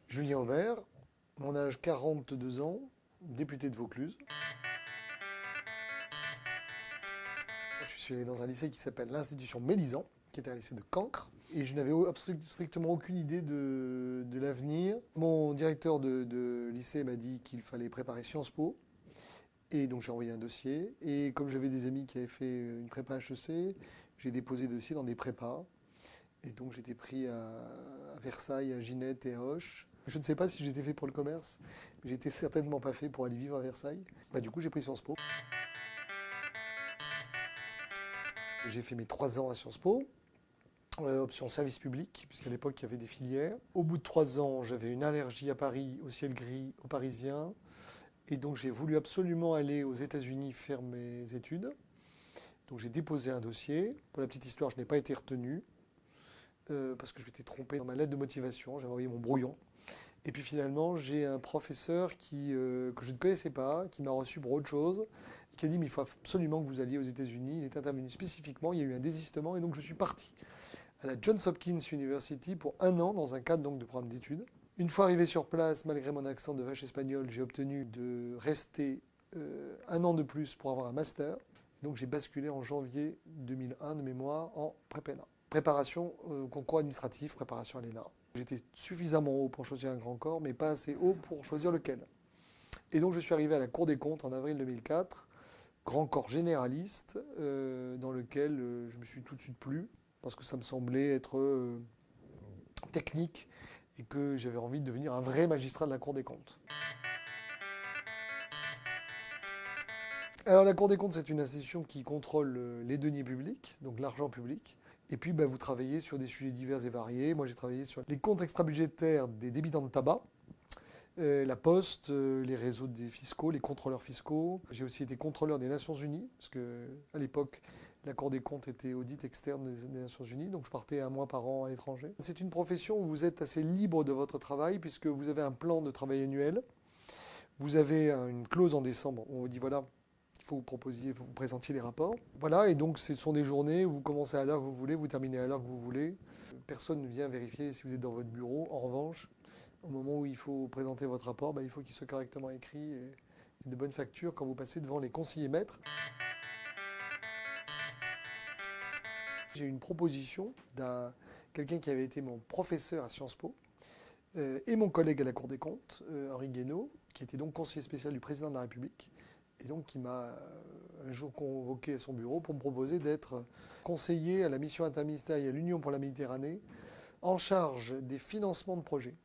Julien Aubert, mon âge 42 ans, député de Vaucluse. Je suis allé dans un lycée qui s'appelle l'Institution Mélisant, qui était un lycée de Cancre, et je n'avais strictement aucune idée de l'avenir. Mon directeur de lycée m'a dit qu'il fallait préparer Sciences Po, et donc j'ai envoyé un dossier. Et comme j'avais des amis qui avaient fait une prépa HEC, j'ai déposé le dossier dans des prépas. Et donc j'étais pris à Versailles, à Ginette et à Auch. Je ne sais pas si j'étais fait pour le commerce, mais j'étais certainement pas fait pour aller vivre à Versailles. Du coup, j'ai pris Sciences Po. J'ai fait mes 3 ans à Sciences Po, option service public, puisqu'à l'époque, il y avait des filières. Au bout de 3 ans, j'avais une allergie à Paris, au ciel gris, aux Parisiens. Et donc, j'ai voulu absolument aller aux États-Unis faire mes études. Donc, j'ai déposé un dossier. Pour la petite histoire, je n'ai pas été retenu, parce que je m'étais trompé dans ma lettre de motivation. J'avais envoyé mon brouillon. Et puis finalement, j'ai un professeur que je ne connaissais pas, qui m'a reçu pour autre chose, et qui a dit, mais il faut absolument que vous alliez aux États-Unis. Il est intervenu spécifiquement, il y a eu un désistement, et donc je suis parti à la Johns Hopkins University pour 1 an, dans un cadre donc de programme d'études. Une fois arrivé sur place, malgré mon accent de vache espagnole, j'ai obtenu de rester 1 an de plus pour avoir un master. Et donc j'ai basculé en janvier 2001 de mémoire en prépéna. Préparation concours administratif, préparation à l'ENA. J'étais suffisamment haut pour choisir un grand corps, mais pas assez haut pour choisir lequel. Et donc je suis arrivé à la Cour des comptes en avril 2004, grand corps généraliste, dans lequel je me suis tout de suite plu, parce que ça me semblait être technique et que j'avais envie de devenir un vrai magistrat de la Cour des comptes. Alors la Cour des comptes, c'est une institution qui contrôle les deniers publics, donc l'argent public. Et puis vous travaillez sur des sujets divers et variés. Moi j'ai travaillé sur les comptes extra-budgétaires des débitants de tabac, la Poste, les réseaux des fiscaux, les contrôleurs fiscaux. J'ai aussi été contrôleur des Nations Unies, parce qu'à l'époque, la Cour des comptes était audit externe des Nations Unies, donc je partais 1 mois par an à l'étranger. C'est une profession où vous êtes assez libre de votre travail, puisque vous avez un plan de travail annuel. Vous avez une clause en décembre où on vous dit voilà, il faut que vous présentiez les rapports. Voilà, et donc ce sont des journées où vous commencez à l'heure que vous voulez, vous terminez à l'heure que vous voulez. Personne ne vient vérifier si vous êtes dans votre bureau. En revanche, au moment où il faut présenter votre rapport, il faut qu'il soit correctement écrit et de bonnes factures quand vous passez devant les conseillers maîtres. J'ai eu une proposition d'un quelqu'un qui avait été mon professeur à Sciences Po et mon collègue à la Cour des comptes, Henri Guénaud, qui était donc conseiller spécial du président de la République, et donc qui m'a un jour convoqué à son bureau pour me proposer d'être conseiller à la mission interministérielle Union pour la Méditerranée, en charge des financements de projets.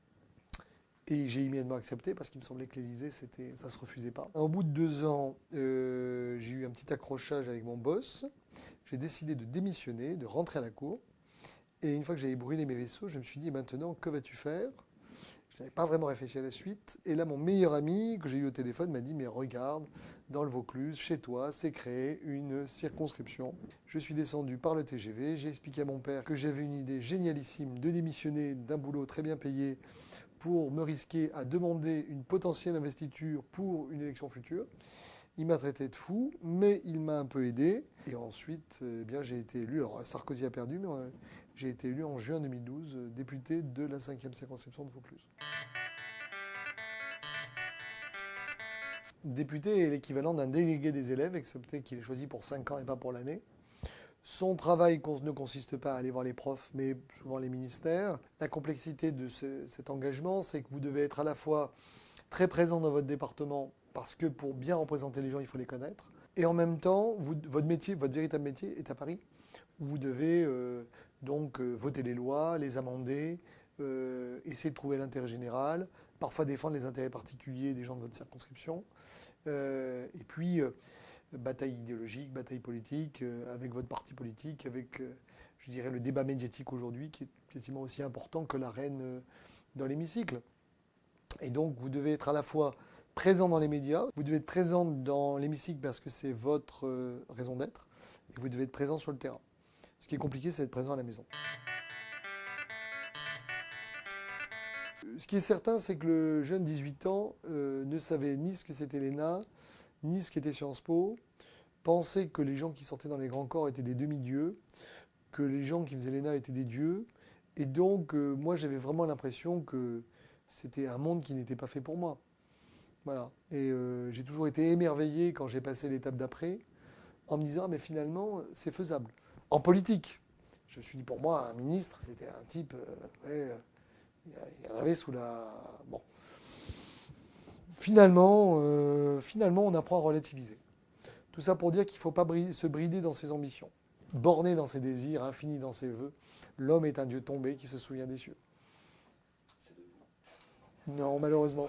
Et j'ai immédiatement accepté parce qu'il me semblait que l'Élysée, ça ne se refusait pas. Au bout de 2 ans, j'ai eu un petit accrochage avec mon boss. J'ai décidé de démissionner, de rentrer à la cour. Et une fois que j'avais brûlé mes vaisseaux, je me suis dit, maintenant, que vas-tu faire? Je n'avais pas vraiment réfléchi à la suite. Et là, mon meilleur ami que j'ai eu au téléphone m'a dit, mais regarde, dans le Vaucluse, chez toi, c'est créé une circonscription. Je suis descendu par le TGV. J'ai expliqué à mon père que j'avais une idée génialissime de démissionner d'un boulot très bien payé pour me risquer à demander une potentielle investiture pour une élection future. Il m'a traité de fou, mais il m'a un peu aidé. Et ensuite, j'ai été élu. Alors, Sarkozy a perdu, mais j'ai été élu en juin 2012, député de la 5e circonscription de Vaucluse. Député est l'équivalent d'un délégué des élèves, excepté qu'il est choisi pour 5 ans et pas pour l'année. Son travail ne consiste pas à aller voir les profs, mais souvent les ministères. La complexité de cet engagement, c'est que vous devez être à la fois très présent dans votre département, parce que pour bien représenter les gens, il faut les connaître. Et en même temps, votre métier, votre véritable métier est à Paris. Vous devez voter les lois, les amender, essayer de trouver l'intérêt général, parfois défendre les intérêts particuliers des gens de votre circonscription. Et puis, bataille idéologique, bataille politique, avec votre parti politique, avec, je dirais, le débat médiatique aujourd'hui, qui est quasiment aussi important que l'arène dans l'hémicycle. Et donc, vous devez être à la fois présent dans les médias, vous devez être présent dans l'hémicycle parce que c'est votre raison d'être, et vous devez être présent sur le terrain. Ce qui est compliqué, c'est d'être présent à la maison. Ce qui est certain, c'est que le jeune 18 ans ne savait ni ce que c'était l'ENA, ni ce qu'était Sciences Po, pensait que les gens qui sortaient dans les grands corps étaient des demi-dieux, que les gens qui faisaient l'ENA étaient des dieux. Et donc, moi, j'avais vraiment l'impression que c'était un monde qui n'était pas fait pour moi. Voilà. Et j'ai toujours été émerveillé quand j'ai passé l'étape d'après, en me disant, mais finalement, c'est faisable. En politique, je me suis dit, pour moi, un ministre, c'était un type, il y en avait sous la... Bon. Finalement, on apprend à relativiser. Tout ça pour dire qu'il ne faut pas se brider dans ses ambitions, borné dans ses désirs, infini dans ses vœux. L'homme est un dieu tombé qui se souvient des cieux. Non, malheureusement.